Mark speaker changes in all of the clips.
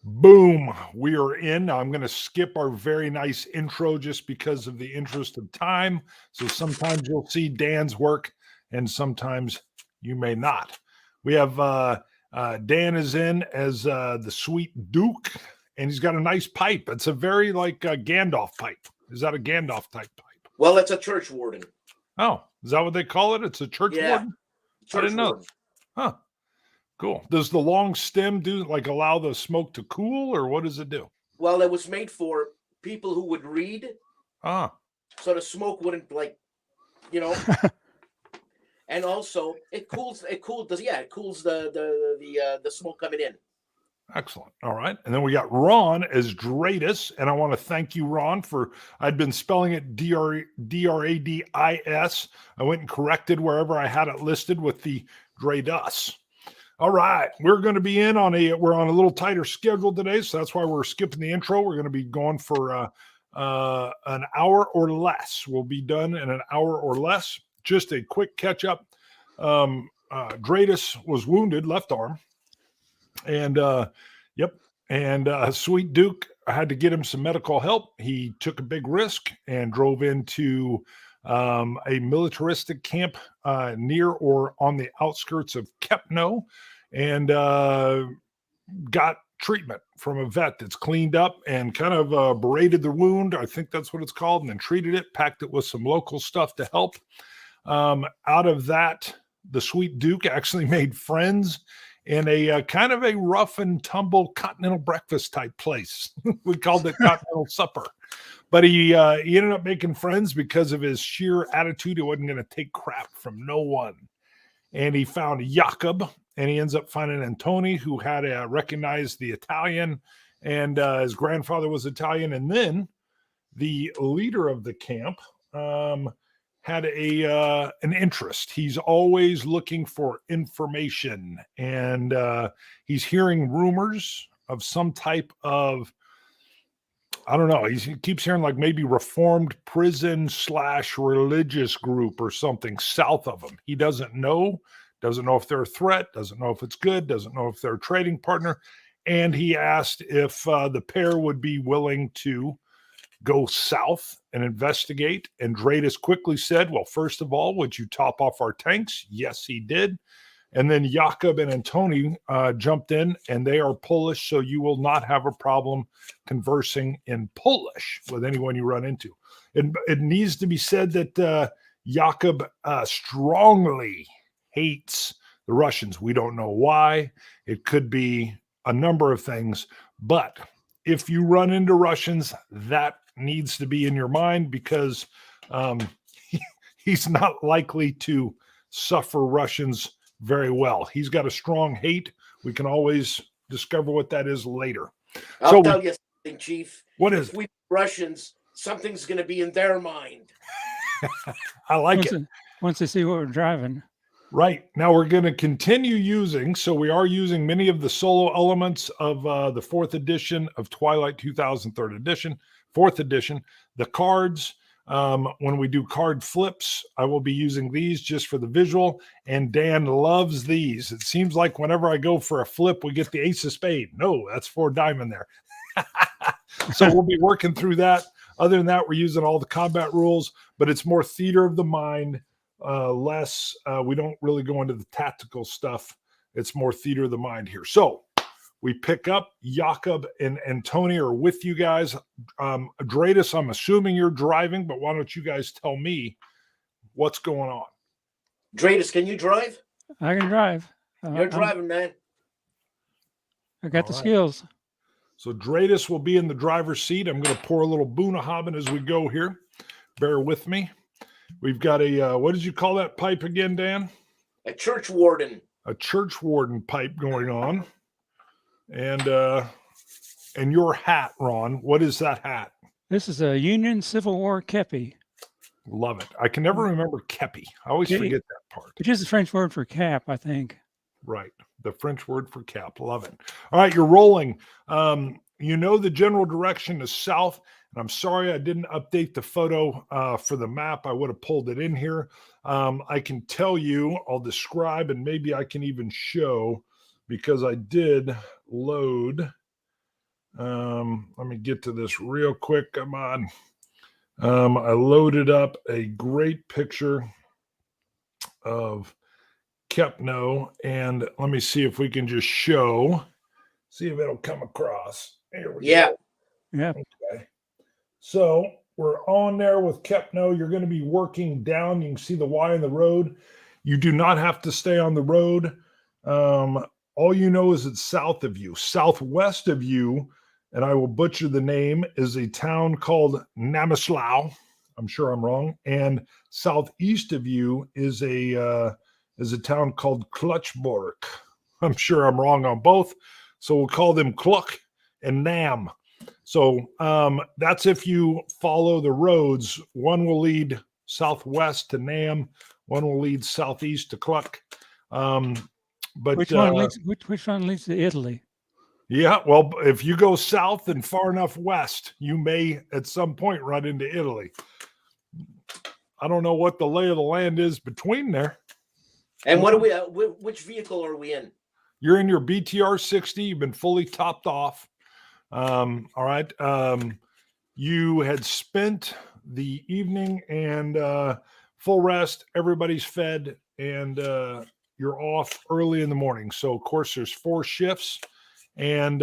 Speaker 1: Boom, we are in. Now I'm going to skip our very nice intro just because of the interest of time. So sometimes you'll see Dan's work and sometimes you may not. We have Dan is in as the Sweet Duke, and he's got a nice pipe. It's a very like Gandalf pipe. Is that a Gandalf type pipe?
Speaker 2: Well, it's a church warden.
Speaker 1: Oh, is that what they call it? It's a church warden?
Speaker 2: Church
Speaker 1: I didn't know.
Speaker 2: warden.
Speaker 1: Huh. Cool. Does the long stem do like allow the smoke to cool, or what does it do?
Speaker 2: Well, it was made for people who would read.
Speaker 1: Ah.
Speaker 2: So the smoke wouldn't and also it cools the smoke coming in.
Speaker 1: Excellent. All right. And then we got Ron as Dradus. And I want to thank you, Ron, for I'd been spelling it Dradis. I went and corrected wherever I had it listed with the Dradus. All right. We're going to be we're on a little tighter schedule today. So that's why we're skipping the intro. We're going to be going for an hour or less. We'll be done in an hour or less. Just a quick catch up. Dradus was wounded, left arm. And Sweet Duke, I had to get him some medical help. He took a big risk and drove into a militaristic camp near or on the outskirts of Kepno and got treatment from a vet that's cleaned up and kind of berated the wound. I think that's what it's called, and then treated it, packed it with some local stuff to help. Out of that, the Sweet Duke actually made friends in a kind of a rough and tumble continental breakfast type place. We called it Continental Supper. But he ended up making friends because of his sheer attitude. He wasn't going to take crap from no one. And he found Jakob, and he ends up finding Antoni, who had recognized the Italian, and his grandfather was Italian. And then the leader of the camp had an interest. He's always looking for information, and he's hearing rumors of some type of, I don't know. He keeps hearing like maybe reformed prison / religious group or something south of him. He doesn't know if they're a threat, doesn't know if it's good, doesn't know if they're a trading partner. And he asked if the pair would be willing to go south and investigate. And Dradus quickly said, well, first of all, would you top off our tanks? Yes, he did. And then Jakob and Antoni jumped in, and they are Polish, so you will not have a problem conversing in Polish with anyone you run into. It needs to be said that Jakob strongly hates the Russians. We don't know why. It could be a number of things, but if you run into Russians, that needs to be in your mind because he's not likely to suffer Russians very well. He's got a strong hate. We can always discover what that is later.
Speaker 2: I'll tell you something, Chief.
Speaker 1: What is
Speaker 2: if we Russians, something's going to be in their mind.
Speaker 1: I like it.
Speaker 3: Once they see what we're driving.
Speaker 1: Right. Now we're going to continue using, so we are using many of the solo elements of the 4th edition of Twilight 2003 edition, 4th edition. The cards, when we do card flips, I will be using these just for the visual, and Dan loves these. It seems like whenever I go for a flip, we get the ace of spade. No, that's 4 diamond there. So we'll be working through that. Other than that, we're using all the combat rules, but it's more theater of the mind. Less we don't really go into the tactical stuff. It's more theater of the mind here. So we pick up. Jakob and Antoni are with you guys. Dradus, I'm assuming you're driving, but why don't you guys tell me what's going on?
Speaker 2: Dradus, can you drive?
Speaker 3: I can drive.
Speaker 2: You're driving, man.
Speaker 3: I got the skills.
Speaker 1: So Dradus will be in the driver's seat. I'm going to pour a little Bunnahabhain as we go here. Bear with me. We've got a, what did you call that pipe again, Dan?
Speaker 2: A church warden.
Speaker 1: A church warden pipe going on. And your hat, Ron, what is that hat?
Speaker 3: This is a Union Civil War kepi.
Speaker 1: Love it. I can never remember kepi. I always forget that part.
Speaker 3: Which is the French word for cap, I think.
Speaker 1: Right. The French word for cap. Love it. All right, you're rolling. You know the general direction is south. And I'm sorry I didn't update the photo for the map. I would have pulled it in here. I can tell you, I'll describe, and maybe I can even show, because I did load Let me get to this real quick. Come on. I loaded up a great picture of Kepno, and let me see if we can just see if it'll come across. Here we go.
Speaker 3: Yeah.
Speaker 1: Okay. So we're on there with Kepno. You're going to be working down. You can see the Y in the road. You do not have to stay on the road. All you know is it's south of you. Southwest of you, and I will butcher the name, is a town called Namislaw. I'm sure I'm wrong. And southeast of you is a town called Clutchborg. I'm sure I'm wrong on both. So we'll call them Cluck and Nam. So that's if you follow the roads. One will lead southwest to Nam. One will lead southeast to Cluck. But
Speaker 3: Which one leads to Italy?
Speaker 1: Yeah, well, if you go south and far enough west, you may at some point run into Italy. I don't know what the lay of the land is between there.
Speaker 2: And what do we? Which vehicle are we in?
Speaker 1: You're in your BTR 60. You've been fully topped off. All right. You had spent the evening and full rest. Everybody's fed, and you're off early in the morning. So, of course, there's 4 shifts, and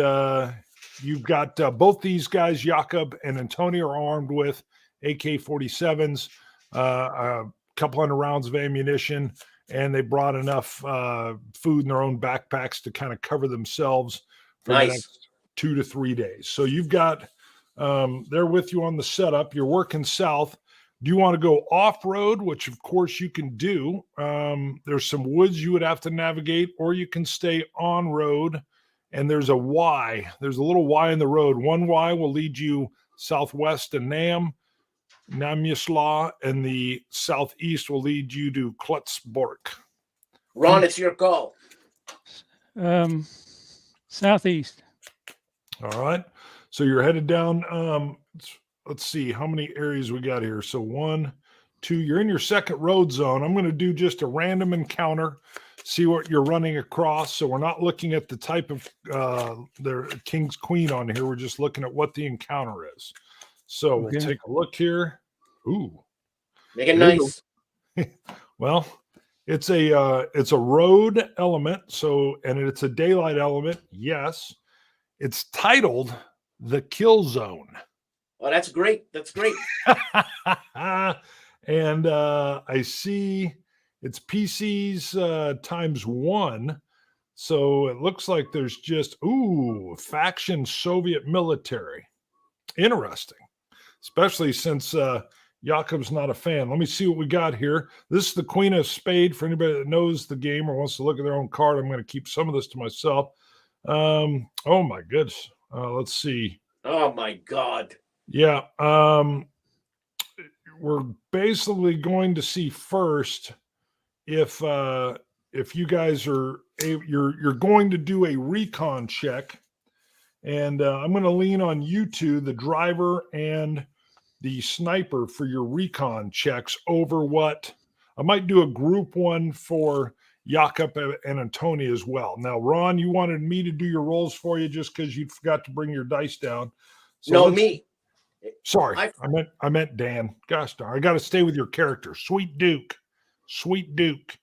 Speaker 1: you've got both these guys, Jakob and Antonio, are armed with AK-47s, a couple hundred rounds of ammunition, and they brought enough food in their own backpacks to kind of cover themselves for the next 2 to 3 days. So you've got, they're with you on the setup. You're working south. Do you want to go off-road, which of course you can do? There's some woods you would have to navigate, or you can stay on-road, and there's a Y. There's a little Y in the road. One Y will lead you southwest to Namislaw, and the southeast will lead you to Klutzborg.
Speaker 2: Ron, it's your call.
Speaker 3: Southeast.
Speaker 1: All right. So you're headed down. Let's see how many areas we got here. So 1, 2, you're in your second road zone. I'm going to do just a random encounter, see what you're running across. So we're not looking at the type of their King's Queen on here. We're just looking at what the encounter is. So we'll take a look here. Ooh.
Speaker 2: Make it nice.
Speaker 1: Well, it's a road element. So, and it's a daylight element. Yes. It's titled The Kill Zone.
Speaker 2: Oh, that's great. That's great.
Speaker 1: And I see it's PCs times 1. So it looks like there's just, faction Soviet military. Interesting. Especially since Jakob's not a fan. Let me see what we got here. This is the Queen of Spade. For anybody that knows the game or wants to look at their own card, I'm going to keep some of this to myself. Oh, my goodness. Let's see.
Speaker 2: Oh, my God.
Speaker 1: Yeah, we're basically going to see first if you guys are you're going to do a recon check, and I'm going to lean on you two, the driver and the sniper, for your recon checks over what I might do a group one for Jakob and Antonia as well. Now, Ron, you wanted me to do your rolls for you just because you forgot to bring your dice down. So
Speaker 2: no, me.
Speaker 1: Sorry, I meant Dan. Gosh darn, I got to stay with your character, Sweet Duke. Sweet Duke.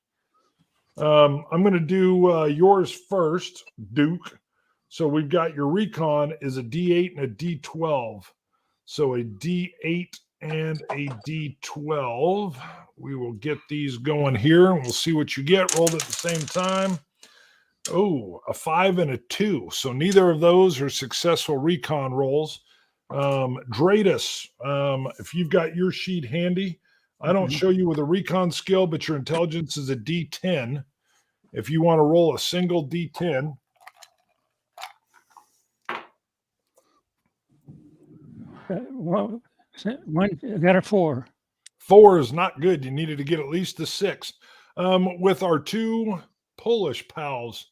Speaker 1: I'm going to do yours first, Duke. So we've got your recon is a D8 and a D12. So a D8 and a D12. We will get these going here, and we'll see what you get. Rolled at the same time. Oh, a 5 and a 2. So neither of those are successful recon rolls. Dradus, if you've got your sheet handy, I don't show you with a recon skill, but your intelligence is a D10. If you want to roll a single D10.
Speaker 3: One got a 4.
Speaker 1: 4 is not good. You needed to get at least a 6. With our 2 Polish pals,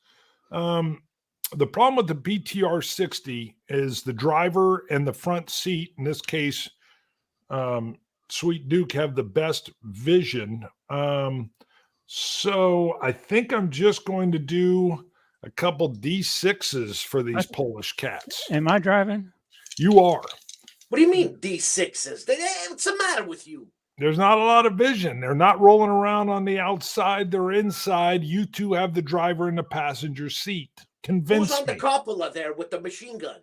Speaker 1: the problem with the BTR 60 is the driver and the front seat, in this case, Sweet Duke, have the best vision. So I think I'm just going to do a couple D6s for these Polish cats.
Speaker 3: Am I driving?
Speaker 1: You are.
Speaker 2: What do you mean D6s? What's the matter with you?
Speaker 1: There's not a lot of vision. They're not rolling around on the outside. They're inside. You two have the driver in the passenger seat. Convince
Speaker 2: Who's on
Speaker 1: me.
Speaker 2: the cupola there with the machine gun?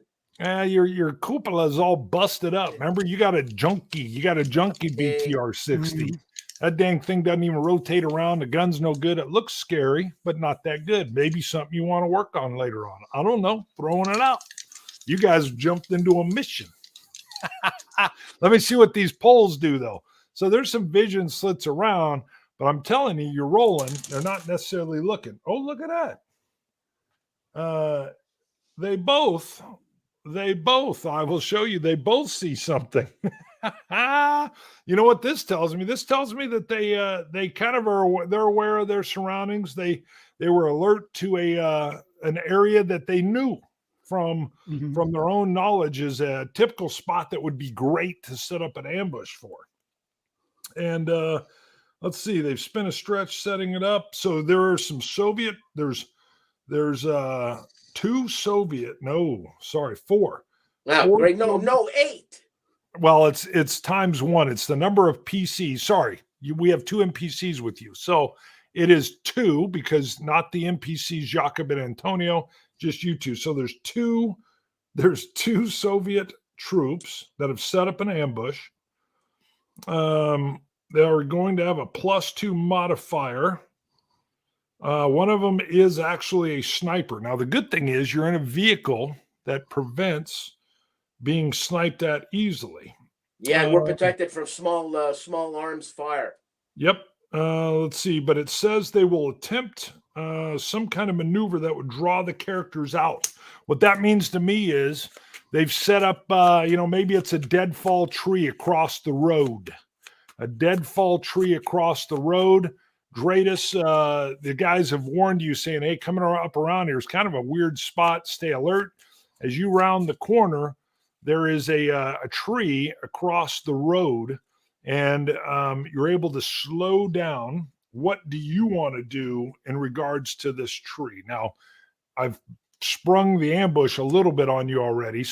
Speaker 1: Your cupola is all busted up. Remember, you got a junkie. You got a junkie BTR 60.
Speaker 3: Mhm.
Speaker 1: That dang thing doesn't even rotate around. The gun's no good. It looks scary, but not that good. Maybe something you want to work on later on. I don't know. Throwing it out. You guys jumped into a mission. Let me see what these poles do, though. So there's some vision slits around, but I'm telling you, you're rolling. They're not necessarily looking. Oh, look at that. They both, I will show you, they both see something. You know what this tells me? This tells me that they kind of are, they're aware of their surroundings. They were alert to an area that they knew from their own knowledge is a typical spot that would be great to set up an ambush for. And let's see, they've spent a stretch setting it up. So there are some Soviet, there's two Soviet, four.
Speaker 2: No,
Speaker 1: Four
Speaker 2: great. No,
Speaker 1: Soviet-
Speaker 2: no, 8.
Speaker 1: Well, it's times one. It's the number of PCs. Sorry, we have two NPCs with you. So it is 2 because not the NPCs Jacob and Antonio, just you two. So there's two Soviet troops that have set up an ambush. They are going to have a +2 modifier. One of them is actually a sniper. Now, the good thing is you're in a vehicle that prevents being sniped at easily.
Speaker 2: Yeah, and we're protected from small arms fire.
Speaker 1: Yep. Let's see. But it says they will attempt some kind of maneuver that would draw the characters out. What that means to me is they've set up, maybe it's a deadfall tree across the road. A deadfall tree across the road. Dradus, the guys have warned you saying, hey, coming up around here is kind of a weird spot. Stay alert. As you round the corner, there is a tree across the road, and you're able to slow down. What do you want to do in regards to this tree? Now, I've sprung the ambush a little bit on you already.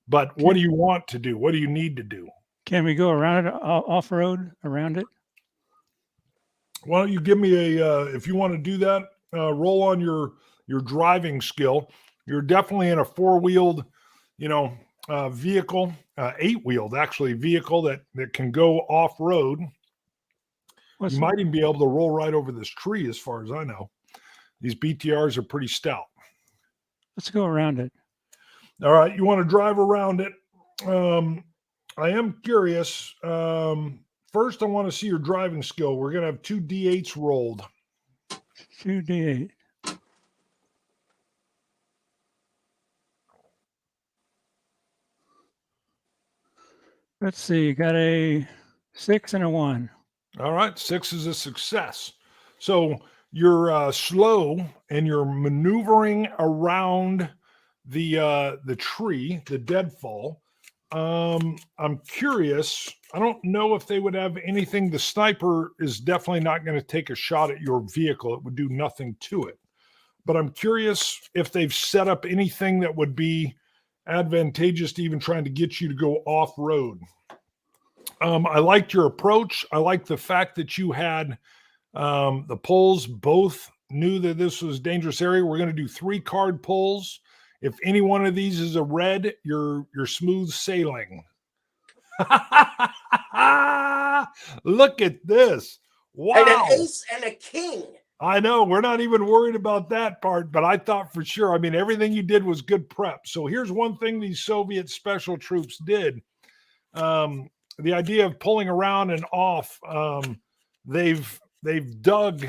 Speaker 1: But what do you want to do? What do you need to do?
Speaker 3: Can we go around it, off-road around it?
Speaker 1: Why don't you give me if you want to do that, roll on your driving skill. You're definitely in a 4-wheeled, vehicle, 8-wheeled actually vehicle that can go off-road. You might even be able to roll right over this tree as far as I know. These BTRs are pretty stout.
Speaker 3: Let's go around it.
Speaker 1: All right, you want to drive around it. I am curious. First, I want to see your driving skill. We're going to have 2 D8s rolled.
Speaker 3: 2 D8. Let's see. You got a 6 and a 1.
Speaker 1: All right, 6 is a success. So you're slow and you're maneuvering around the tree, the deadfall. I'm curious. I don't know if they would have anything. The sniper is definitely not going to take a shot at your vehicle. It would do nothing to it. But I'm curious if they've set up anything that would be advantageous to even trying to get you to go off-road. I liked your approach. I like the fact that you had the polls both knew that this was a dangerous area. We're going to do 3 card polls. If any one of these is a red, you're smooth sailing. Look at this. Wow.
Speaker 2: And an ace and a king.
Speaker 1: I know. We're not even worried about that part, but I thought for sure. I mean, everything you did was good prep. So here's one thing these Soviet special troops did. The idea of pulling around and off, they've dug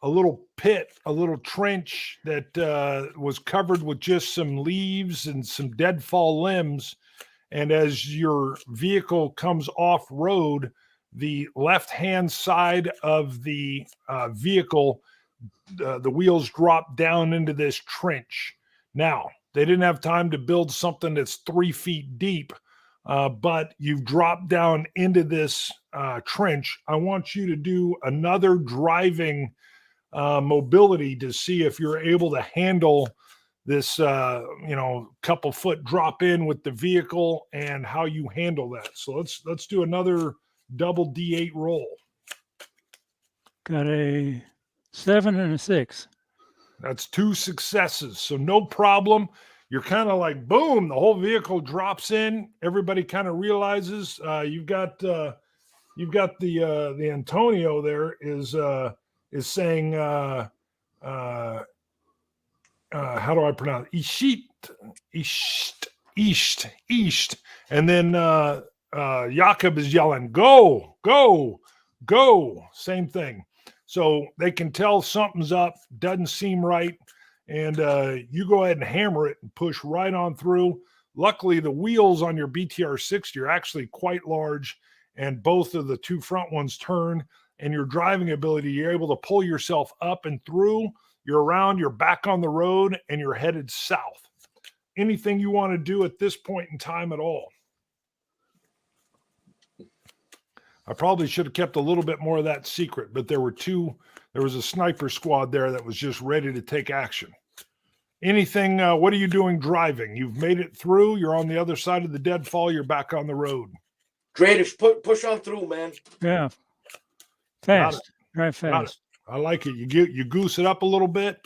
Speaker 1: a little pit, a little trench that was covered with just some leaves and some deadfall limbs. And as your vehicle comes off road, the left-hand side of the vehicle, the wheels drop down into this trench. Now, they didn't have time to build something that's 3 feet deep, but you've dropped down into this trench. I want you to do another driving mobility to see if you're able to handle this, couple foot drop in with the vehicle and how you handle that. So let's do another double D8 roll.
Speaker 3: Got a 7 and a 6.
Speaker 1: That's 2 successes. So no problem. You're kind of like, boom, the whole vehicle drops in. Everybody kind of realizes you've got the Antonio there is saying how do I pronounce it? East. And then Jakob is yelling, go, go, go. Same thing. So they can tell something's up, doesn't seem right. And you go ahead and hammer it and push right on through. Luckily, the wheels on your BTR 60 are actually quite large, and both of the 2 front ones turn. And your driving ability, you're able to pull yourself up and through. You're around, you're back on the road, and you're headed south. Anything you want to do at this point in time at all? I probably should have kept a little bit more of that secret, but there was a sniper squad there that was just ready to take action. Anything, what are you doing driving? You've made it through. You're on the other side of the deadfall. You're back on the road.
Speaker 2: Dradus, push on through, man.
Speaker 3: Yeah. Fast. Drive fast.
Speaker 1: I like it. You goose it up a little bit.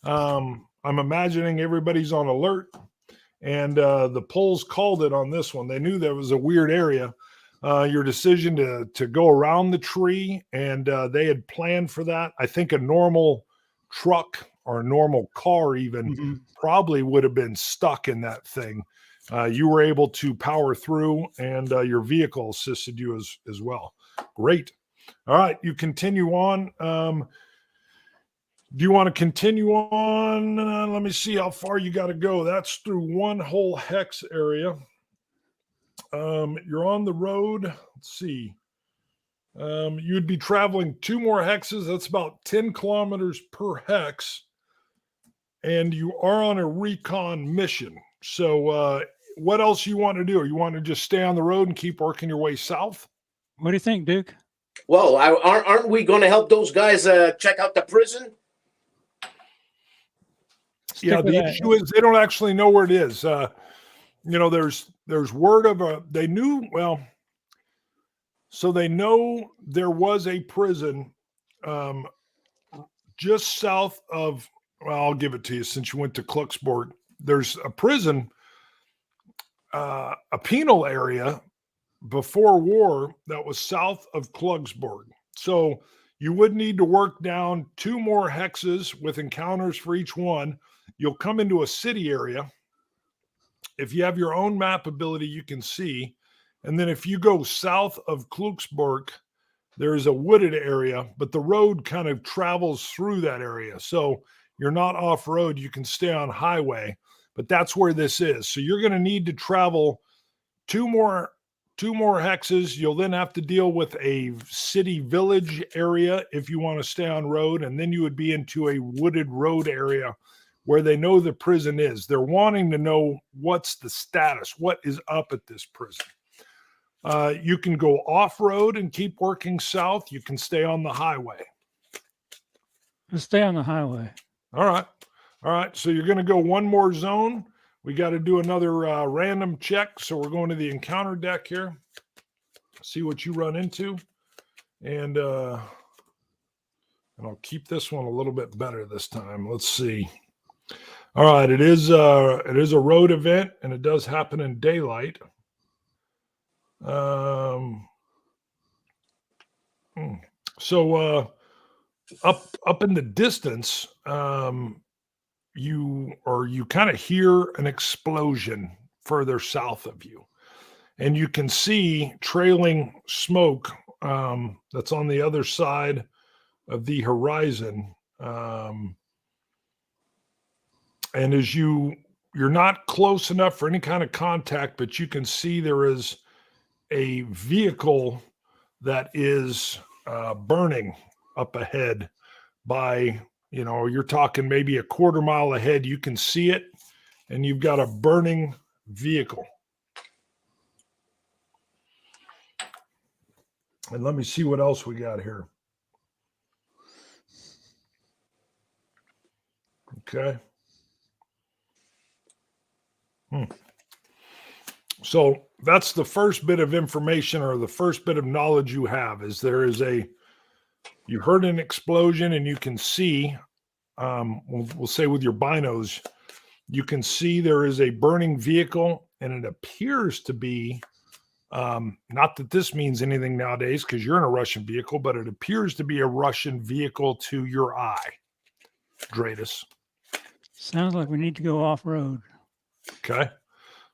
Speaker 1: I'm imagining everybody's on alert, and the polls called it on this one. They knew there was a weird area. Your decision to go around the tree, and they had planned for that. I think a normal truck or a normal car even probably would have been stuck in that thing. You were able to power through, and your vehicle assisted you as well. Great. All right, you continue on. Do you want to continue on? Let me see how far you got to go. That's through one whole hex area. You're on the road. Let's see. You'd be traveling 2 more hexes. That's about 10 kilometers per hex. And you are on a recon mission. So what else you want to do? Or you want to just stay on the road and keep working your way south?
Speaker 3: What do you think, Duke?
Speaker 2: Well, aren't we going to help those guys check out the prison?
Speaker 1: Yeah, the issue is they don't actually know where it is. There's word of they know there was a prison just south of, well, I'll give it to you since you went to Kluxburg. There's a prison, a penal area before war that was south of Kluxburg. So you would need to work down 2 more hexes with encounters for each one. You'll come into a city area. If you have your own map ability, you can see. And then if you go south of Kluxburg, there's a wooded area, but the road kind of travels through that area. So you're not off-road. You can stay on highway, but that's where this is. So you're going to need to travel 2 more hexes. You'll then have to deal with a city village area if you want to stay on road. And then you would be into a wooded road area where they know the prison is. They're wanting to know what's the status, what is up at this prison. You can go off-road and keep working south. You can stay on the highway.
Speaker 3: Let's stay on the highway.
Speaker 1: All right. So you're going to go 1 more zone. We got to do another random check. So we're going to the encounter deck here. See what you run into. And I'll keep this one a little bit better this time. Let's see. All right, it is a road event, and it does happen in daylight. So up in the distance, you kind of hear an explosion further south of you, and you can see trailing smoke that's on the other side of the horizon. And as you're not close enough for any kind of contact, but you can see there is a vehicle that is burning up ahead by, you're talking maybe a quarter mile ahead. You can see it, and you've got a burning vehicle. And let me see what else we got here. Okay. So that's the first bit of information or the first bit of knowledge you have is you heard an explosion and you can see, we'll say with your binos, you can see there is a burning vehicle and it appears to be, not that this means anything nowadays because you're in a Russian vehicle, but it appears to be a Russian vehicle to your eye, Dradus.
Speaker 3: Sounds like we need to go off-road.
Speaker 1: Okay.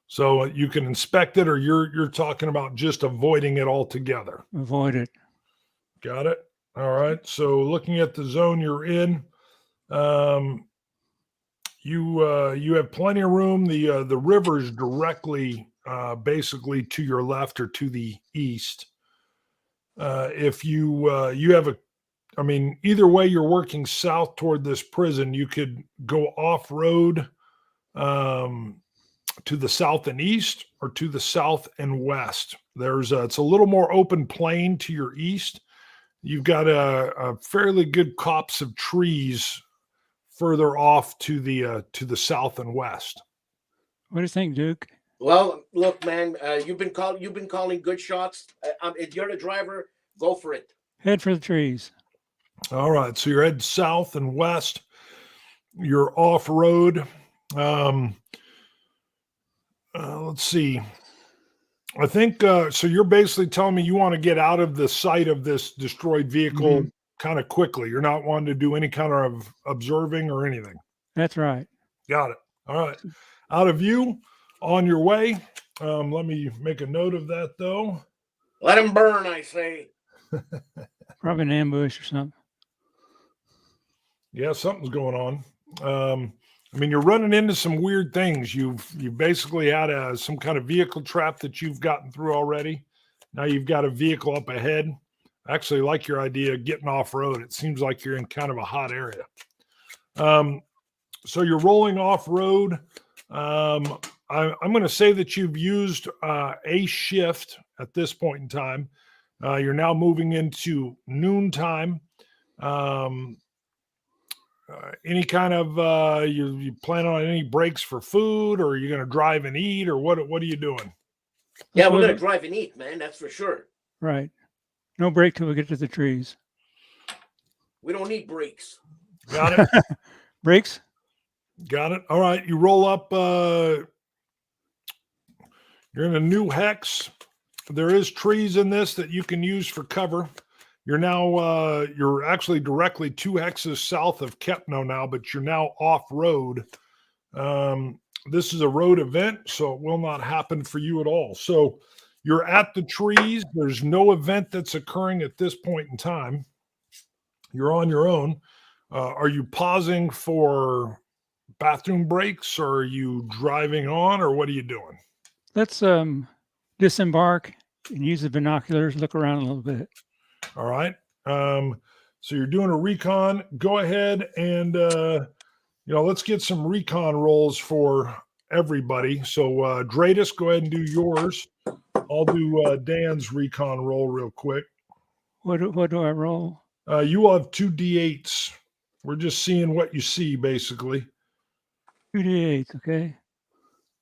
Speaker 1: So you can inspect it or you're talking about just avoiding it altogether.
Speaker 3: Avoid it.
Speaker 1: Got it. All right. So looking at the zone you're in, you have plenty of room. The river's directly basically to your left or to the east. If you have either way you're working south toward this prison, you could go off-road to the south and east or to the south and west. It's a little more open plain to your east. You've got a fairly good copse of trees further off to the south and west.
Speaker 3: What do you think, Duke?
Speaker 2: Well, look, man, you've been calling good shots. If you're the driver, go for it.
Speaker 3: Head for the trees.
Speaker 1: All right. So you're heading south and west. You're off road. Let's see. I think so. You're basically telling me you want to get out of the sight of this destroyed vehicle kind of quickly. You're not wanting to do any kind of observing or anything.
Speaker 3: That's right.
Speaker 1: Got it. All right. Out of view, on your way. Let me make a note of that, though.
Speaker 2: Let him burn, I say.
Speaker 3: Probably an ambush or something.
Speaker 1: Yeah, something's going on. You're running into some weird things. You've basically had some kind of vehicle trap that you've gotten through already. Now you've got a vehicle up ahead. I actually like your idea of getting off road. It seems like you're in kind of a hot area. So you're rolling off road. I'm going to say that you've used a shift at this point in time. You're now moving into noontime. Any kind of you plan on any breaks for food, or are you going to drive and eat, or what are you doing?
Speaker 2: Yeah, we're going to drive and eat, man. That's for sure.
Speaker 3: Right. No break till we get to the trees.
Speaker 2: We don't need breaks.
Speaker 1: Got it.
Speaker 3: Breaks?
Speaker 1: Got it. All right. You roll up. You're in a new hex. There is trees in this that you can use for cover. You're now, you're actually directly 2 hexes south of Kepno now, but you're now off road. This is a road event, so it will not happen for you at all. So you're at the trees. There's no event that's occurring at this point in time. You're on your own. Are you pausing for bathroom breaks, or are you driving on, or what are you doing?
Speaker 3: Let's disembark and use the binoculars, look around a little bit.
Speaker 1: All right. So you're doing a recon. Go ahead and, let's get some recon rolls for everybody. So, Dradus, go ahead and do yours. I'll do Dan's recon roll real quick.
Speaker 3: What do I roll?
Speaker 1: You will have 2 D8s. We're just seeing what you see, basically.
Speaker 3: 2 D8s, okay.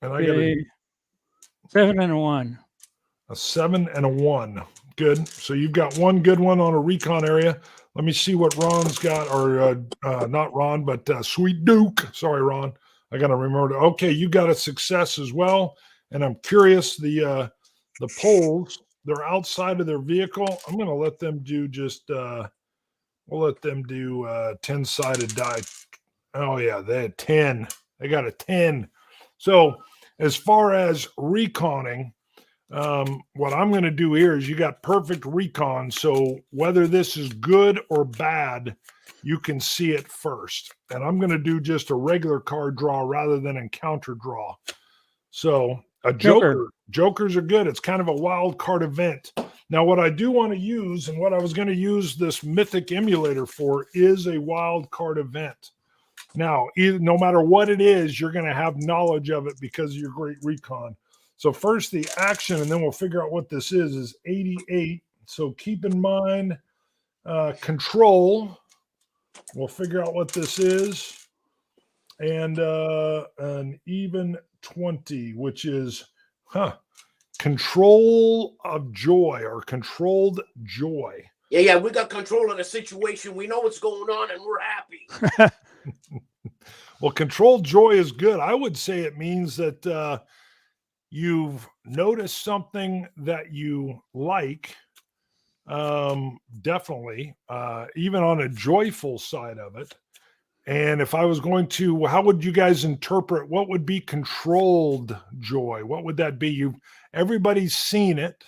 Speaker 1: And I got a
Speaker 3: 7 and a 1.
Speaker 1: A 7 and a 1. Good. So you've got one good one on a recon area. Let me see what Ron's got, or not Ron, but Sweet Duke. Sorry, Ron. I got to remember. Okay, you got a success as well. And I'm curious, the Poles, they're outside of their vehicle. I'm going to let them do we'll let them do 10-sided die. Oh, yeah, they had 10. They got a 10. So as far as reconning, what I'm going to do here is you got perfect recon. So whether this is good or bad, you can see it first. And I'm going to do just a regular card draw rather than encounter draw. So a jokers are good. It's kind of a wild card event. Now, what I do want to use, and what I was going to use this mythic emulator for, is a wild card event. Now, no matter what it is, you're going to have knowledge of it because of your great recon. So first the action, and then we'll figure out what this is 88. So keep in mind control. We'll figure out what this is. and an even 20, which is control of joy or controlled joy.
Speaker 2: Yeah, we got control of the situation. We know what's going on, and we're happy.
Speaker 1: Well, controlled joy is good. I would say it means that you've noticed something that you like, definitely, even on a joyful side of it. And if I was going to, how would you guys interpret what would be controlled joy? What would that be? Everybody's seen it,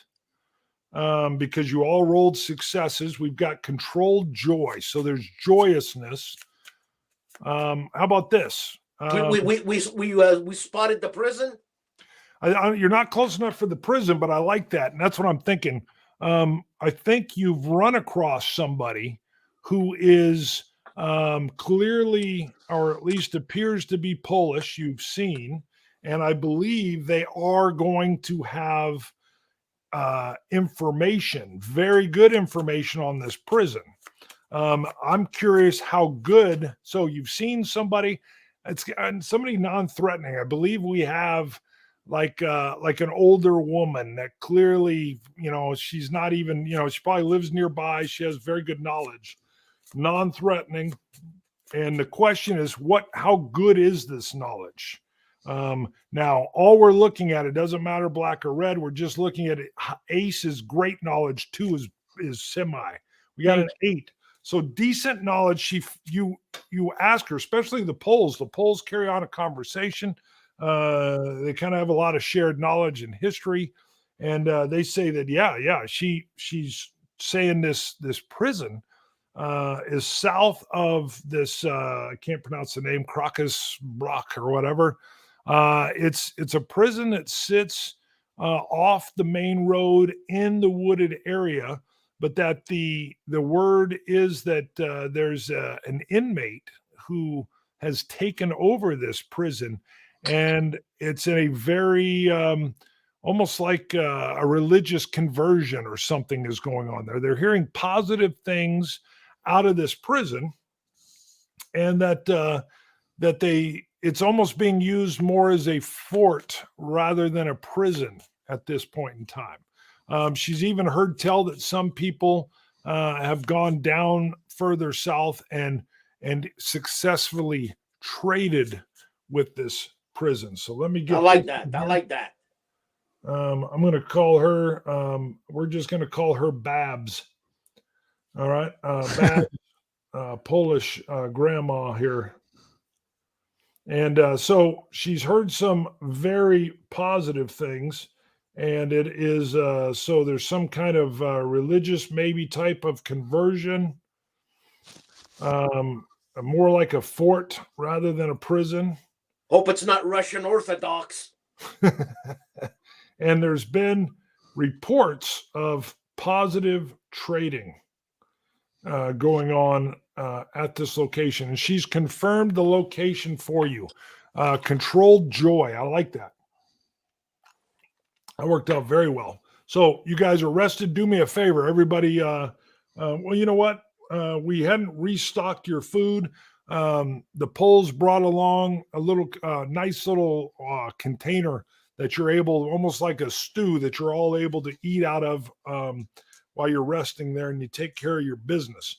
Speaker 1: because you all rolled successes. We've got controlled joy, so there's joyousness. How about this?
Speaker 2: We spotted the prison.
Speaker 1: You're not close enough for the prison, but I like that, and that's what I'm thinking. I think you've run across somebody who is clearly, or at least appears to be Polish. You've seen, and I believe they are going to have information, very good information on this prison. I'm curious how good. So you've seen somebody. It's somebody non-threatening. I believe we have like an older woman that clearly, she's not even, she probably lives nearby. She has very good knowledge, non-threatening. And the question is, how good is this knowledge? Now, all we're looking at, it doesn't matter black or red. We're just looking at it. Ace is great knowledge. 2 is semi. We got an 8. So decent knowledge. You ask her, especially the Poles. The Poles carry on a conversation. They kind of have a lot of shared knowledge and history, and they say that she's saying this prison is south of this. I can't pronounce the name, Crocus Brock or whatever. It's a prison that sits off the main road in the wooded area. But that the word is that there's an inmate who has taken over this prison, and it's in a very almost like a religious conversion or something is going on there. They're hearing positive things out of this prison, and that it's almost being used more as a fort rather than a prison at this point in time. She's even heard tell that some people have gone down further south and successfully traded with this prison. So let me get.
Speaker 2: I like that. I like that.
Speaker 1: I'm going to call her. We're just going to call her Babs. All right, Babs, Polish grandma here, and so she's heard some very positive things. And it is, so there's some kind of religious maybe type of conversion, more like a fort rather than a prison.
Speaker 2: Hope it's not Russian Orthodox.
Speaker 1: And there's been reports of positive trading going on at this location. And she's confirmed the location for you. Controlled joy. I like that. That worked out very well. So you guys are rested. Do me a favor, everybody. Well, you know what? We hadn't restocked your food. The Poles brought along a little nice little container that you're able, almost like a stew that you're all able to eat out of while you're resting there, and you take care of your business.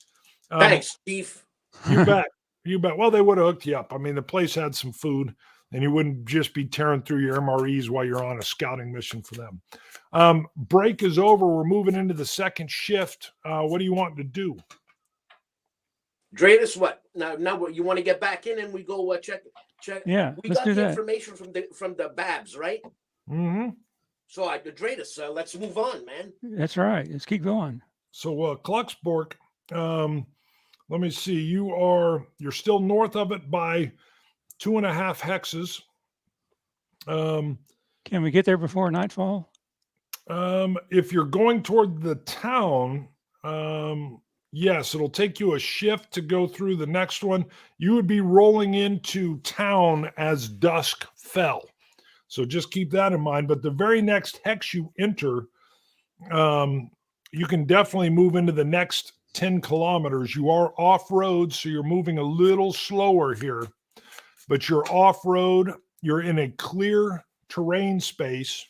Speaker 2: Thanks, Chief.
Speaker 1: You bet. You bet. Well, they would have hooked you up. I mean, the place had some food, and you wouldn't just be tearing through your MREs while you're on a scouting mission for them. Break is over. We're moving into the second shift. What do you want to do?
Speaker 2: Dradus, what? Now you want to get back in and we go check.
Speaker 3: Yeah,
Speaker 2: we
Speaker 3: let's
Speaker 2: got
Speaker 3: do
Speaker 2: the
Speaker 3: that.
Speaker 2: information from the Babs, right?
Speaker 1: Mm-hmm.
Speaker 2: So Dradus, let's move on, man.
Speaker 3: That's right. Let's keep going.
Speaker 1: So Kluxborg, let me see. You're still north of it by 2.5 hexes.
Speaker 3: Can we get there before nightfall?
Speaker 1: If you're going toward the town, yes, it'll take you a shift to go through the next one. You would be rolling into town as dusk fell. So just keep that in mind. But the very next hex you enter, you can definitely move into the next 10 kilometers. You are off road, so you're moving a little slower here. but you're off-road, you're in a clear terrain space,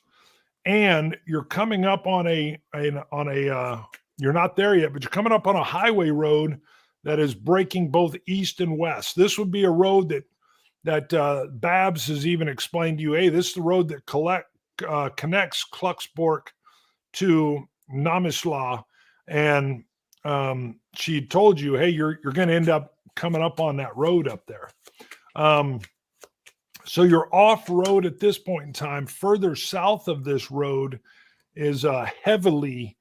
Speaker 1: and you're coming up on you're not there yet, but you're coming up on a highway road that is breaking both east and west. This would be a road that Babs has even explained to you, hey, this is the road that connects Kluxbork to Namislaw, and she told you, hey, you're going to end up coming up on that road up there. So you're off road at this point in time. Further south of this road is heavily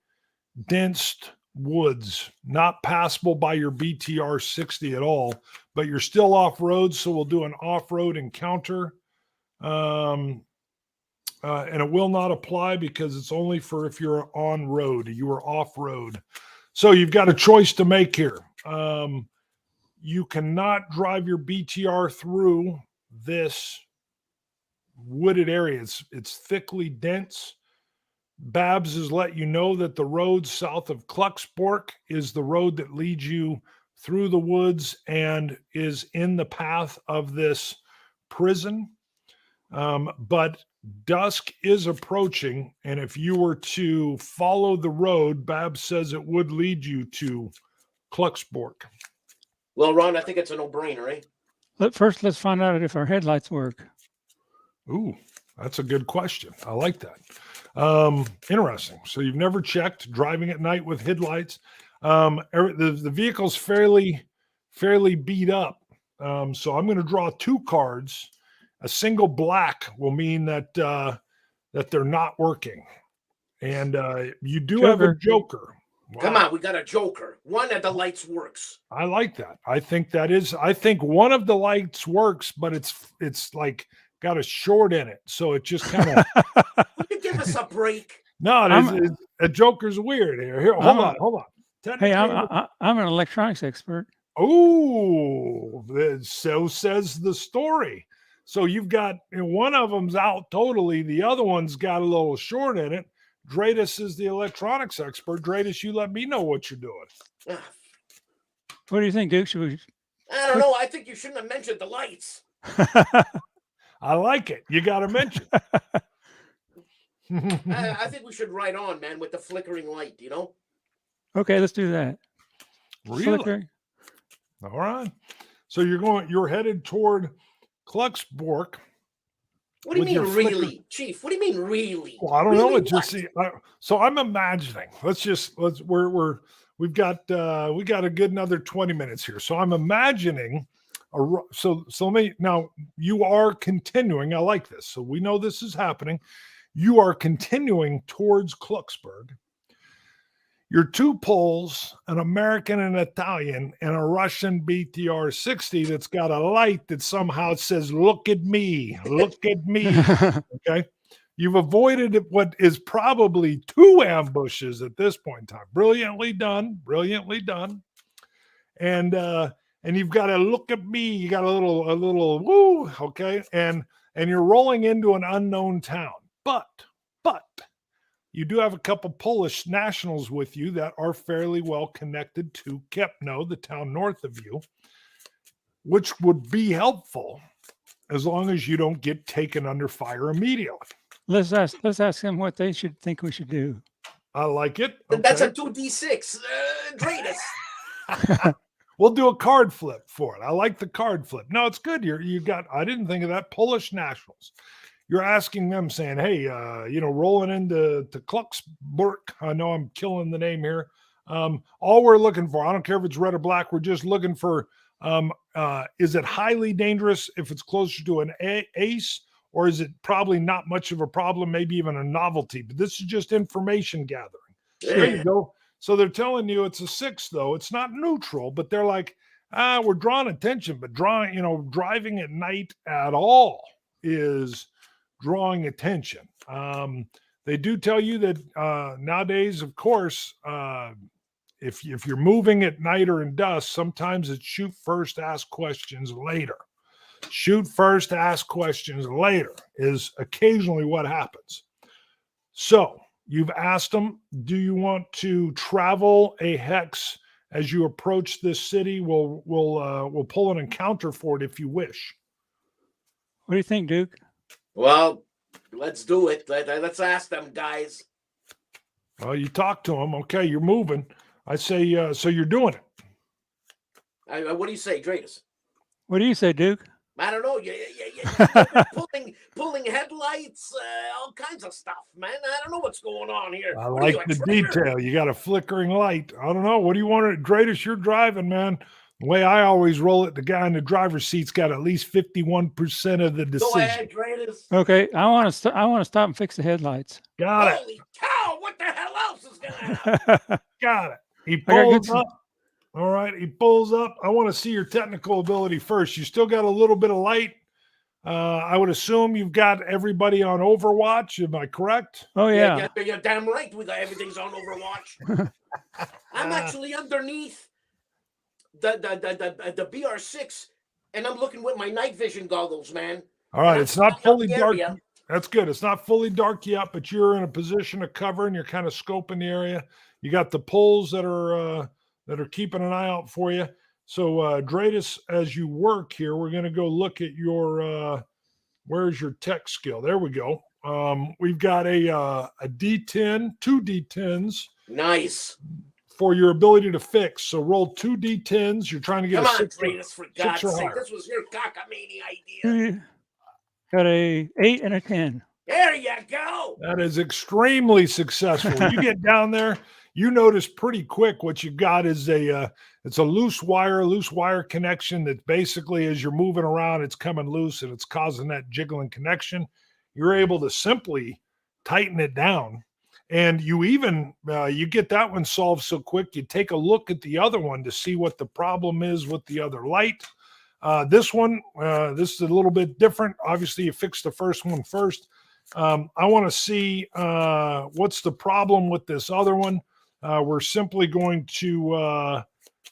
Speaker 1: dense woods, not passable by your BTR 60 at all, but you're still off road. So we'll do an off road encounter. And it will not apply because it's only for if you're on road. You are off road. So you've got a choice to make here. You cannot drive your BTR through this wooded area. It's thickly dense. Babs has let you know that the road south of Kluxbork is the road that leads you through the woods and is in the path of this prison. But dusk is approaching, and if you were to follow the road, Babs says it would lead you to Kluxbork.
Speaker 2: Well, Ron, I think it's a no-brainer, eh?
Speaker 3: First, let's find out if our headlights work.
Speaker 1: Ooh, that's a good question. I like that. Interesting. So you've never checked driving at night with headlights. The vehicle's fairly beat up. So I'm going to draw two cards. A single black will mean that they're not working, and you do have a joker. Wow.
Speaker 2: Come on, we got a joker. One of the lights works.
Speaker 1: I like that. I think one of the lights works, but it's like got a short in it, so it just kind of.
Speaker 2: You give us a break.
Speaker 1: No, a joker's weird here. Here, hold on.
Speaker 3: Hey, I'm an electronics expert.
Speaker 1: Oh, so says the story. So you've got one of them's out totally. The other one's got a little short in it. Dradus is the electronics expert. Dradus, you let me know what you're doing.
Speaker 3: What do you think, Duke? Should we?
Speaker 2: I don't know. I think you shouldn't have mentioned the lights.
Speaker 1: I like it. You got to mention.
Speaker 2: I think we should ride on, man, with the flickering light, you know?
Speaker 3: Okay, let's do that.
Speaker 1: Really?
Speaker 3: Flickering.
Speaker 1: All right. So you're headed toward Kluxbork.
Speaker 2: What do you mean, really, Chief? What do you mean, really?
Speaker 1: Well, I don't know. It just so I'm imagining. We've got a good another 20 minutes here. So I'm imagining. So let me now. You are continuing. I like this. So we know this is happening. You are continuing towards Kluxburg. Your two Poles, an American and Italian, and a Russian BTR 60 that's got a light that somehow says, "Look at me, look at me." Okay. You've avoided what is probably two ambushes at this point in time. Brilliantly done. And you've got to look at me. You got a little woo. Okay. And you're rolling into an unknown town. But you do have a couple Polish nationals with you that are fairly well connected to Kepno, the town north of you, which would be helpful as long as you don't get taken under fire immediately.
Speaker 3: Let's ask them what they should think we should do.
Speaker 1: I like it. Okay.
Speaker 2: That's a 2d6. Dradus.
Speaker 1: We'll do a card flip for it. I like the card flip. No, it's good. I didn't think of that. Polish nationals. You're asking them saying, hey, rolling into Kluxburg. I know I'm killing the name here. All we're looking for, I don't care if it's red or black, we're just looking for, is it highly dangerous if it's closer to an ace, or is it probably not much of a problem, maybe even a novelty? But this is just information gathering.
Speaker 2: Yeah.
Speaker 1: There you go. So they're telling you it's a 6, though. It's not neutral, but they're like, we're drawing attention, but driving at night at all is drawing attention. They do tell you that nowadays, of course, if you're moving at night or in dusk, sometimes it's shoot first, ask questions later. Shoot first, ask questions later is occasionally what happens. So you've asked them, do you want to travel a hex as you approach this city? We'll pull an encounter for it if you wish.
Speaker 3: What do you think, Duke?
Speaker 2: Well, let's do it. Let's ask them, guys.
Speaker 1: Well, you talk to him. Okay, you're moving. I say, so you're doing it.
Speaker 2: What do you say, Dradus?
Speaker 3: What do you say, Duke?
Speaker 2: I don't know. You're pulling headlights, all kinds of stuff, man. I don't know what's going on here.
Speaker 1: I
Speaker 2: What are
Speaker 1: like
Speaker 2: you, a
Speaker 1: the
Speaker 2: traitor?
Speaker 1: detail. You got a flickering light. I don't know. What do you want to, Dradus? You're driving, man. The way I always roll it, the guy in the driver's seat's got at least 51% of the
Speaker 2: Go
Speaker 1: decision.
Speaker 2: ahead, Dradus.
Speaker 3: Okay, I want to stop and fix the headlights.
Speaker 1: Got it.
Speaker 2: Holy cow! What the hell else is gonna happen?
Speaker 1: Got it. He
Speaker 3: I got
Speaker 1: pulls
Speaker 3: good
Speaker 1: up. All right. He pulls up. I want to see your technical ability first. You still got a little bit of light. I would assume you've got everybody on Overwatch. Am I correct?
Speaker 3: Oh yeah.
Speaker 2: You're damn right. We got everything's on Overwatch. I'm actually underneath the BR6, and I'm looking with my night vision goggles, man.
Speaker 1: All right.
Speaker 2: And
Speaker 1: It's not fully
Speaker 2: the
Speaker 1: dark.
Speaker 2: area.
Speaker 1: That's good. It's not fully dark yet, but you're in a position to cover and you're kind of scoping the area. You got the poles that are keeping an eye out for you. So Dradus, as you work here, we're going to go look at your where's your tech skill? There we go. We've got a D10, 2 D10s.
Speaker 2: Nice.
Speaker 1: For your ability to fix. So roll 2 D10s. You're trying to get
Speaker 2: Come
Speaker 1: a
Speaker 2: on,
Speaker 1: 6
Speaker 2: Dradus, for God's
Speaker 1: or
Speaker 2: sake.
Speaker 1: higher.
Speaker 2: This was your cockamamie idea.
Speaker 3: Got a 8 and a 10.
Speaker 2: There you go.
Speaker 1: That is extremely successful. You get down there, you notice pretty quick what you've got is it's a loose wire connection that basically as you're moving around, it's coming loose and it's causing that jiggling connection. You're able to simply tighten it down. And you even, you get that one solved so quick, you take a look at the other one to see what the problem is with the other light. This one, this is a little bit different. Obviously, you fixed the first one first. I want to see what's the problem with this other one. We're simply going to,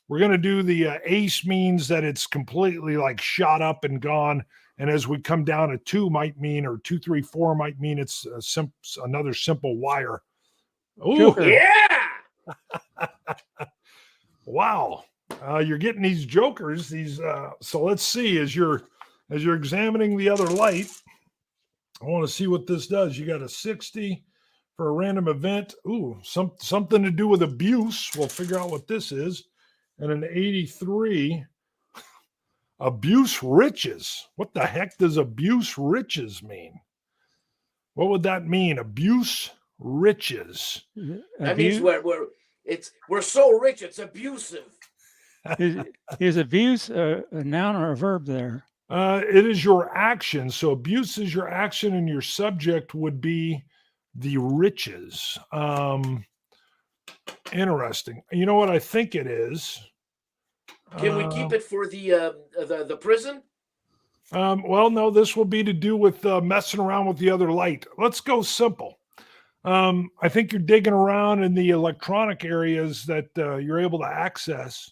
Speaker 1: we're going to do the ace means that it's completely like shot up and gone. And as we come down to 2 might mean, or 2, 3, 4 might mean it's another simple wire. Oh,
Speaker 2: Yeah.
Speaker 1: Wow. You're getting these jokers. So let's see, as you're examining the other light, I want to see what this does. You got a 60 for a random event. Ooh, something to do with abuse. We'll figure out what this is. And an 83. Abuse riches. What the heck does abuse riches mean? What would that mean? Abuse riches.
Speaker 2: That means we're so rich it's abusive.
Speaker 3: Is abuse a noun or a verb there?
Speaker 1: It is your action. So abuse is your action, and your subject would be the riches. Interesting. You know what I think it is?
Speaker 2: Can we keep it for the prison?
Speaker 1: Well, no, this will be to do with messing around with the other light. Let's go simple. I think you're digging around in the electronic areas that you're able to access.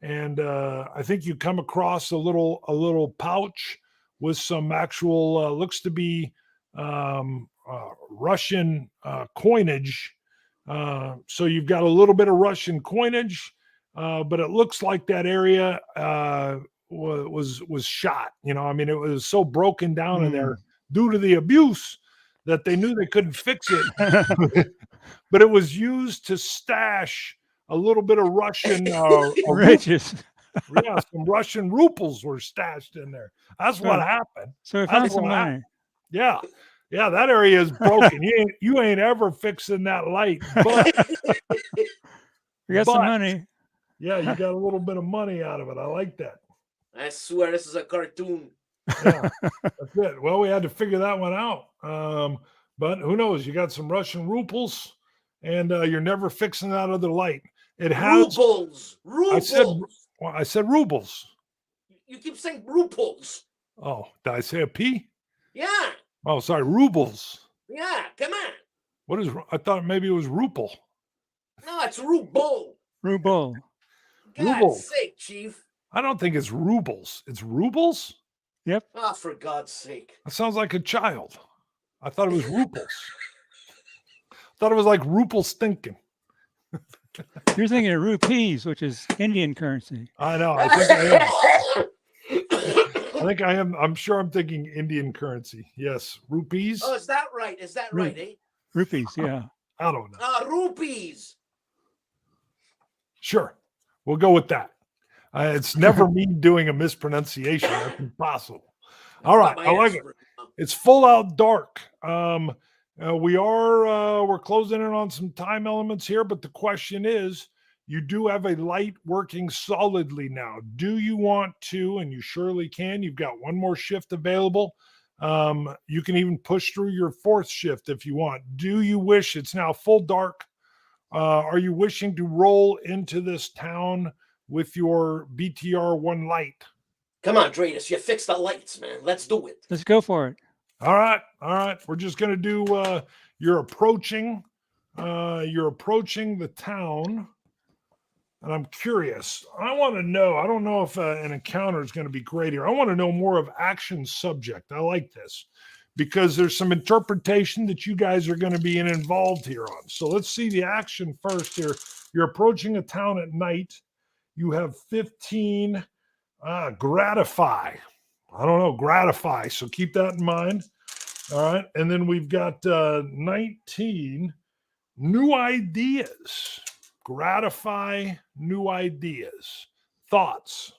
Speaker 1: And I think you come across a little pouch with some actual, looks to be Russian coinage. So you've got a little bit of Russian coinage, but it looks like that area was shot. You know, I mean, it was so broken down in there due to the abuse that they knew they couldn't fix it. But it was used to stash a little bit of Russian
Speaker 3: riches.
Speaker 1: Yeah, some Russian rubles were stashed in there. That's what happened.
Speaker 3: So we found some money.
Speaker 1: Yeah, that area is broken. You ain't ever fixing that light. But
Speaker 3: we got some money.
Speaker 1: Yeah, you got a little bit of money out of it. I like that.
Speaker 2: I swear this is a cartoon.
Speaker 1: Yeah, that's it. Well, we had to figure that one out. But who knows? You got some Russian rubles, and you're never fixing that other light. It has
Speaker 2: rubles.
Speaker 1: I said rubles.
Speaker 2: You keep saying rubles.
Speaker 1: Oh, did I say a P?
Speaker 2: Yeah.
Speaker 1: Oh, sorry, rubles.
Speaker 2: Yeah, come on.
Speaker 1: What is? I thought maybe it was ruble.
Speaker 2: No, it's ruble.
Speaker 3: Ruble.
Speaker 2: God's sake, Chief.
Speaker 1: I don't think it's rubles. It's rubles?
Speaker 3: Yep.
Speaker 2: Oh, for God's sake.
Speaker 1: That sounds like a child. I thought it was rubles. I thought it was like ruple stinking.
Speaker 3: You're thinking of rupees, which is Indian currency.
Speaker 1: I know. I think I am. think I am. I'm sure I'm thinking Indian currency. Yes, rupees.
Speaker 2: Oh, is that right? Is that right, eh?
Speaker 3: Rupees, yeah.
Speaker 1: I don't know.
Speaker 2: Rupees.
Speaker 1: Sure, we'll go with that. It's never me doing a mispronunciation. That's impossible. All right, I like it. It's full out dark. We're closing in on some time elements here, but the question is, you do have a light working solidly now. Do you want to, and you surely can, you've got one more shift available. You can even push through your fourth shift if you want. Do you wish, it's now full dark, are you wishing to roll into this town with your BTR-1 light?
Speaker 2: Come on, Dradus, you fix the lights, man. Let's do it.
Speaker 3: Let's go for it.
Speaker 1: All right. We're just going to do, you're approaching the town. And I'm curious. I want to know. I don't know if an encounter is going to be great here. I want to know more of action subject. I like this because there's some interpretation that you guys are going to be involved here on. So let's see the action first here. You're approaching a town at night. You have 15 gratify. I don't know, gratify. So keep that in mind. All right. And then we've got 19 new ideas. Gratify new ideas. Thoughts.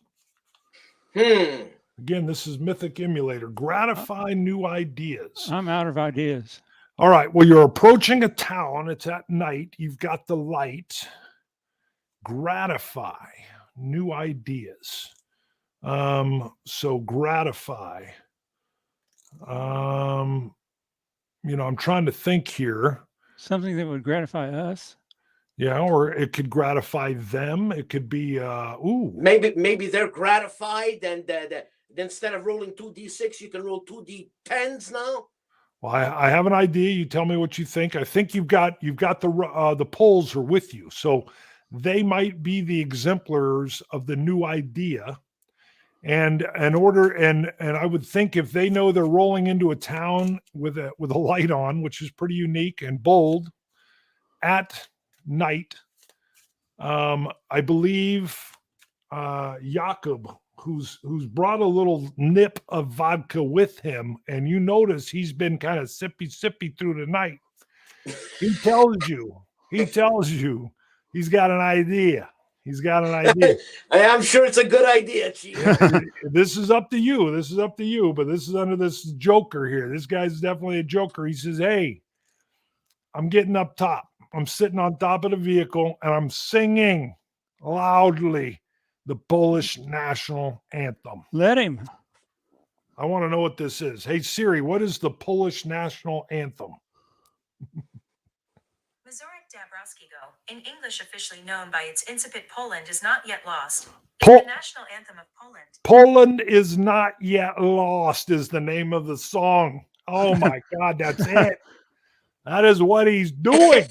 Speaker 1: Again, this is Mythic Emulator. Gratify new ideas.
Speaker 3: I'm out of ideas.
Speaker 1: All right. Well, you're approaching a town. It's at night. You've got the light. Gratify new ideas. So gratify. I'm trying to think here.
Speaker 3: Something that would gratify us.
Speaker 1: Yeah, or it could gratify them. It could be
Speaker 2: Maybe they're gratified, and instead of rolling 2d6, you can roll 2d10s now.
Speaker 1: Well, I have an idea. You tell me what you think. I think you've got the polls are with you, so they might be the exemplars of the new idea. And I would think if they know they're rolling into a town with a light on, which is pretty unique and bold, at night, I believe Jakob, who's brought a little nip of vodka with him, and you notice he's been kind of sippy through the night. He tells you he's got an idea. He's got an idea.
Speaker 2: I'm sure it's a good idea, Chief.
Speaker 1: This is up to you. But this is under this joker here. This guy's definitely a joker. He says, "Hey, I'm getting up top. I'm sitting on top of the vehicle, and I'm singing loudly the Polish National Anthem."
Speaker 3: Let him.
Speaker 1: I want to know what this is. Hey, Siri, what is the Polish National Anthem?
Speaker 4: In English officially known by its incipit, Poland is not yet lost. The national anthem of Poland.
Speaker 1: Poland is not yet lost is the name of the song. Oh my God, that's it. That is what he's doing.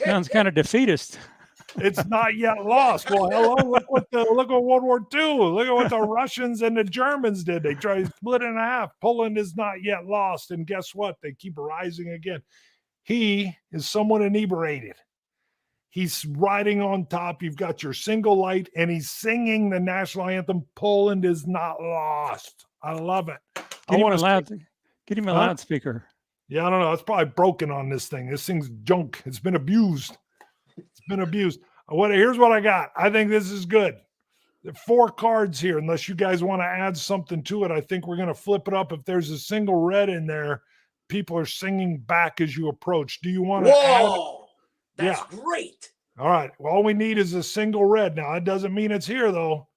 Speaker 3: Sounds kind of defeatist.
Speaker 1: It's not yet lost. Well, hello, look what World War II. Look at what the Russians and the Germans did. They tried to split it in half. Poland is not yet lost. And guess what? They keep rising again. He is somewhat inebriated. He's riding on top. You've got your single light, and he's singing the national anthem. Poland is not lost. I love it.
Speaker 3: Get him a loudspeaker.
Speaker 1: Yeah, I don't know. It's probably broken on this thing. This thing's junk. It's been abused. Here's what I got. I think this is good. There are 4 cards here. Unless you guys want to add something to it, I think we're going to flip it up. If there's a single red in there, people are singing back as you approach. Do you want to add it?
Speaker 2: That's great.
Speaker 1: All right. Well, all we need is a single red. Now, that doesn't mean it's here, though.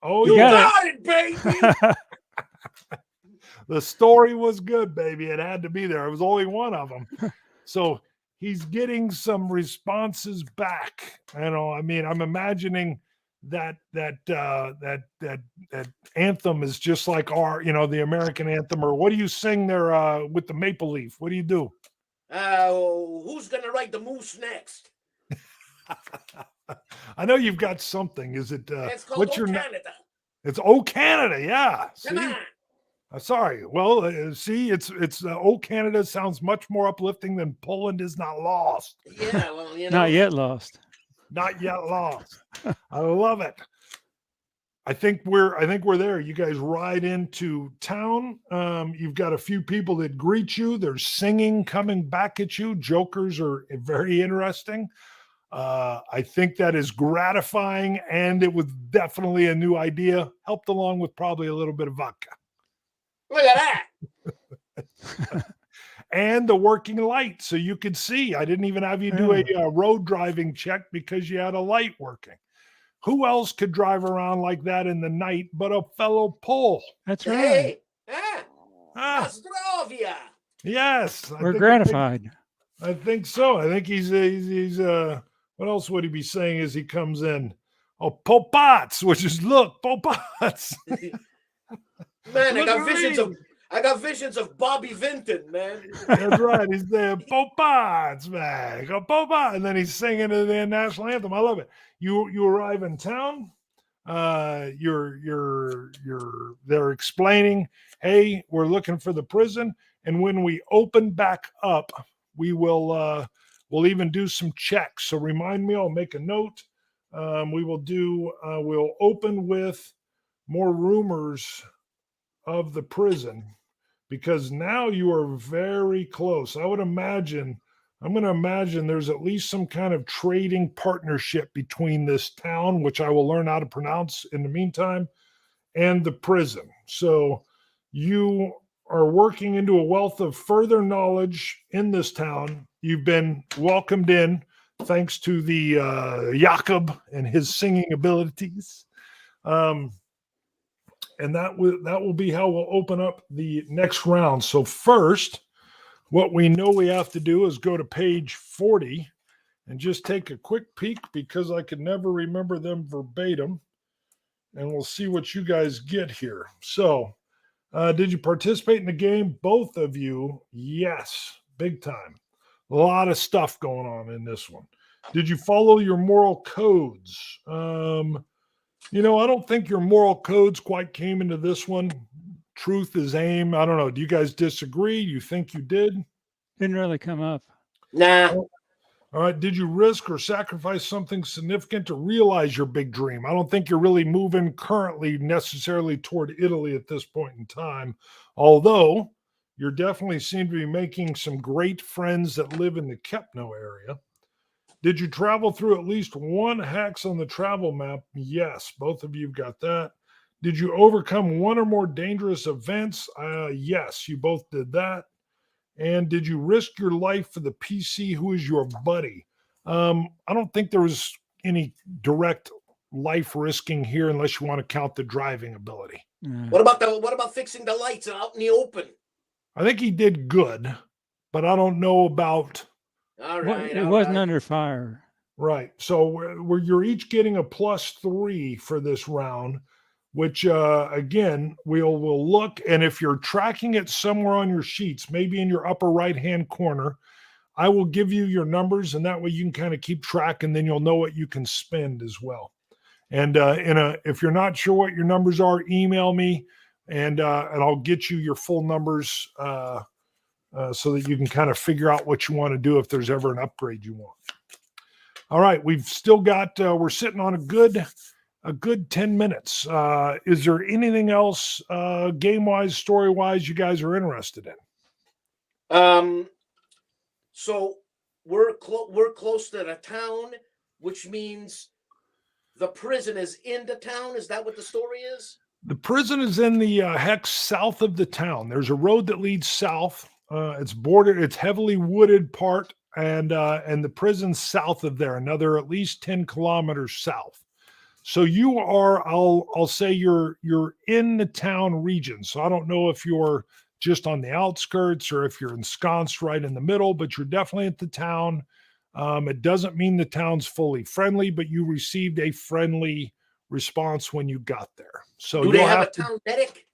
Speaker 1: Oh,
Speaker 2: you got it, baby.
Speaker 1: The story was good, baby. It had to be there. It was only one of them. So he's getting some responses back. I'm imagining that anthem is just like the American anthem. Or what do you sing there with the maple leaf? What do you do?
Speaker 2: Who's gonna ride the moose next?
Speaker 1: I know you've got something. Is it?
Speaker 2: It's called Canada.
Speaker 1: It's "Oh Canada," yeah.
Speaker 2: Come on.
Speaker 1: Sorry. Well, it's "Oh Canada" sounds much more uplifting than "Poland is not lost."
Speaker 2: Yeah, well,
Speaker 3: Not yet lost.
Speaker 1: Not yet lost. I love it. I think we're there. You guys ride into town. You've got a few people that greet you. There's singing coming back at you. Jokers are very interesting. I think that is gratifying, and it was definitely a new idea, helped along with probably a little bit of vodka.
Speaker 2: Look at that.
Speaker 1: And the working light, so you could see. I didn't even have you do a road driving check because you had a light working. Who else could drive around like that in the night but a fellow Pole?
Speaker 3: That's right.
Speaker 2: Hey,
Speaker 1: Ah,
Speaker 2: Nostrovia.
Speaker 1: yes.
Speaker 3: We're gratified.
Speaker 1: I think so. I think he's what else would he be saying as he comes in? Oh, Popats, which is look, Popats.
Speaker 2: Man,
Speaker 1: Look
Speaker 2: I got visions of Bobby Vinton, man.
Speaker 1: That's right. He's there, Popats, man. Go Popats. And then he's singing the national anthem. I love it. You arrive in town. They're explaining, hey, we're looking for the prison. And when we open back up, we will we'll even do some checks. So remind me, I'll make a note. We'll open with more rumors of the prison, because now you are very close. I'm going to imagine there's at least some kind of trading partnership between this town, which I will learn how to pronounce in the meantime, and the prison. So you are working into a wealth of further knowledge in this town. You've been welcomed in thanks to the Jakob and his singing abilities. And that will be how we'll open up the next round. So first, what we know we have to do is go to page 40 and just take a quick peek, because I could never remember them verbatim. And we'll see what you guys get here. So, did you participate in the game? Both of you? Yes, big time. A lot of stuff going on in this one. Did you follow your moral codes? I don't think your moral codes quite came into this one. Truth is aim. I don't know. Do you guys disagree? You think you did?
Speaker 3: Didn't really come up.
Speaker 2: Nah.
Speaker 1: All right. Did you risk or sacrifice something significant to realize your big dream? I don't think you're really moving currently necessarily toward Italy at this point in time, although you definitely seem to be making some great friends that live in the Kepno area. Did you travel through at least one hex on the travel map? Yes, both of you got that. Did you overcome one or more dangerous events? Yes, you both did that. And did you risk your life for the PC who is your buddy? I don't think there was any direct life risking here unless you want to count the driving ability.
Speaker 3: Yeah.
Speaker 2: What about fixing the lights out in the open?
Speaker 1: I think he did good, but I don't know about...
Speaker 2: All right.
Speaker 3: It wasn't under fire.
Speaker 1: Right. So you're each getting a +3 for this round, which again, we'll look. And if you're tracking it somewhere on your sheets, maybe in your upper right-hand corner, I will give you your numbers, and that way you can kind of keep track, and then you'll know what you can spend as well. And if you're not sure what your numbers are, email me, and I'll get you your full numbers so that you can kind of figure out what you want to do if there's ever an upgrade you want. All right, we've still got, we're sitting on a good 10 minutes. Is there anything else game-wise, story-wise you guys are interested in?
Speaker 2: So we're close to the town, which means the prison is in the town. Is that what the story is?
Speaker 1: The prison is in the hex south of the town. There's a road that leads south. It's bordered, it's heavily wooded part, and the prison's south of there, another at least 10 kilometers south. So you are, I'll say you're in the town region. So I don't know if you're just on the outskirts or if you're ensconced right in the middle, but you're definitely at the town. It doesn't mean the town's fully friendly, but you received a friendly response when you got there. So
Speaker 2: do they have a town medic?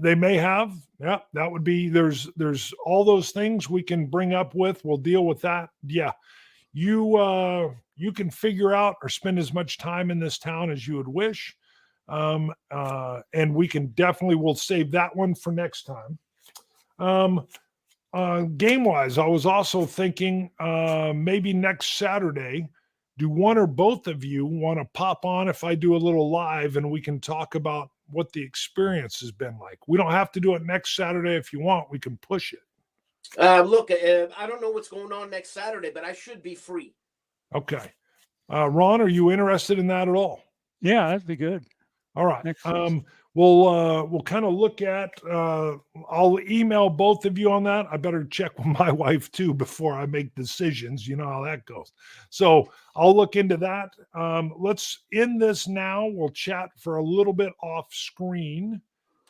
Speaker 1: They may have. Yeah, that would be, there's all those things we can bring up with. We'll deal with that. Yeah. You can figure out or spend as much time in this town as you would wish. And we can we'll save that one for next time. Game wise, I was also thinking maybe next Saturday, do one or both of you want to pop on if I do a little live and we can talk about what the experience has been like? We don't have to do it next Saturday. If you want, we can push it.
Speaker 2: Look, I don't know what's going on next Saturday, but I should be free.
Speaker 1: Okay. Ron, are you interested in that at all?
Speaker 3: Yeah, that'd be good.
Speaker 1: All right.
Speaker 3: Next week.
Speaker 1: We'll kind of look at, I'll email both of you on that. I better check with my wife too before I make decisions. You know how that goes. So I'll look into that. Let's end this now. We'll chat for a little bit off screen.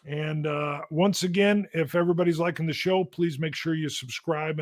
Speaker 1: And once again, if everybody's liking the show, please make sure you subscribe and